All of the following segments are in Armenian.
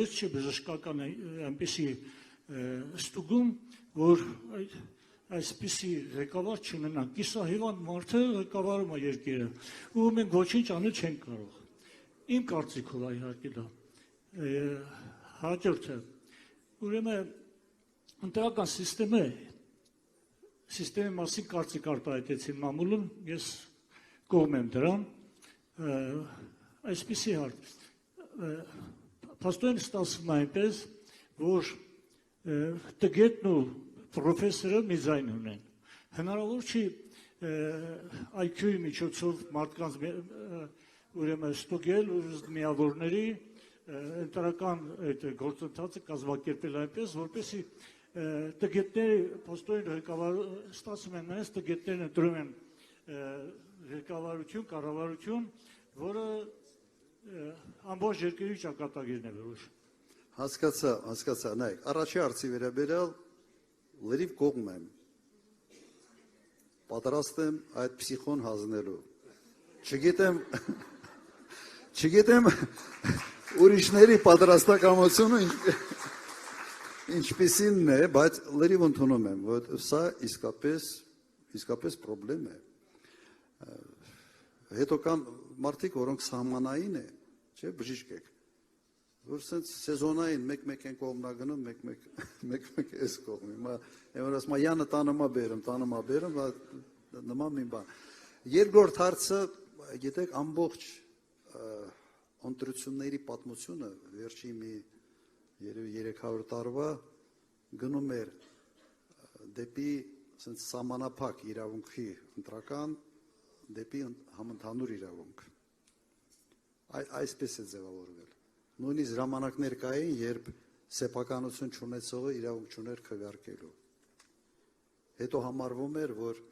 հենց չի բժշկական այնպիսի ստուգում, որ այսպիսի ղեկավար չունենան, կիսահիվանդ մարդը ղեկավարում է երկիրը, ու մենք ոչինչ անել չենք կարող։ Իմ կարծիքով է իհարկե դա։ Հաջորդը, ուրեմն ընտրական սիստեմի մասին կարծիք արտահայտեցին մամուլում, ես կողմ եմ դրան, այսպիսի հարց։ Փաստորեն ստացվում է այնպես, որ տգետն ու պրոֆեսորը մի ձայն ունեն։ Հնարավոր չի IQ-ի միջոցով մարդկանց ուրեմն ստուգել ու միավորների ընտրական գործընթացը կազմակերպել այնպես, որպեսզի տգետները փաստորեն ղեկավար ստացվում են նրանց տգետներն ընտրում են ղեկավարություն, կառավարություն, որը ամբողջ երկրի ճակատագիրն է որոշում։ Հասկացա, նայեք, առաջի հարցի վերաբերյալ լրիվ կողմ եմ, պատրաստ եմ այդ փսիխոն հանձնելու, չգիտեմ ուրիշների պատրաստակամությունը ինչպիսինն է, բայց լրիվ ընդունում եմ, որ սա իսկապես պրոբլեմ է, հետո կան մարդիկ, որոնք սահմանային է, չէ, բժիշկ եք, որ սենց սեզոնային մեկ-մեկ են կողմնա գնում, մեկ-մեկ ես կողմի, որ ասում Յանը տանում է բերում, նման մի բան։ Երկրորդ հարցը, գիտեք, ամբողջ ընտրությունների պատմությունը վերջի մի 300 տարվա գնում էր դեպի սահմանափակ իրավունքի ընտրական, դեպի համընդհանուր իրավունք։ Այսպես է ձևավորվել։ Նույնիսկ ժամանակներ կային, երբ սեփականություն չունեցողը իրավունք չուներ քվեարկելու։ Հետո համարվում էր, որ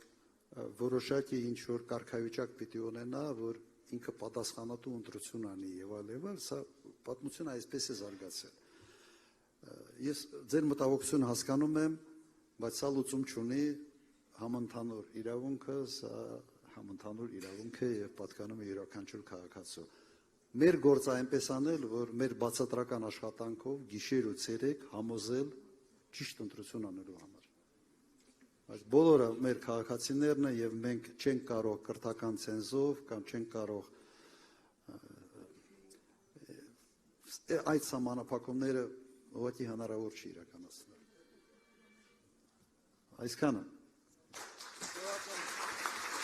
որոշակի ինչ-որ կարգավիճակ պիտի ունենա, որ ինքը պատասխանատու ընտրություն անի եւ այլ, սա պատմությունը այսպես է զարգացել։ Ես ձեր մտահոգությունը հասկանում եմ, բայց սա լուծում չունի համընդհանուր իրավունքը, սա համընդհանուր իրավունք է եւ պատկանում է յուրաքանչյուր քաղաքացու։ Մեր գործը այնպես անել, որ մեր բացատրական աշխատանքով գիշեր ու ցերեկ համոզել ճիշտ ընտրություն անելու համար։ Բայց բոլորը մեր քաղաքացիներն են եւ մենք չենք կարող կրթական ցենզով կամ չենք կարող այդ սահմանափակումները ուղղակի հնարավոր չի իրականացնել։ Այսքանը։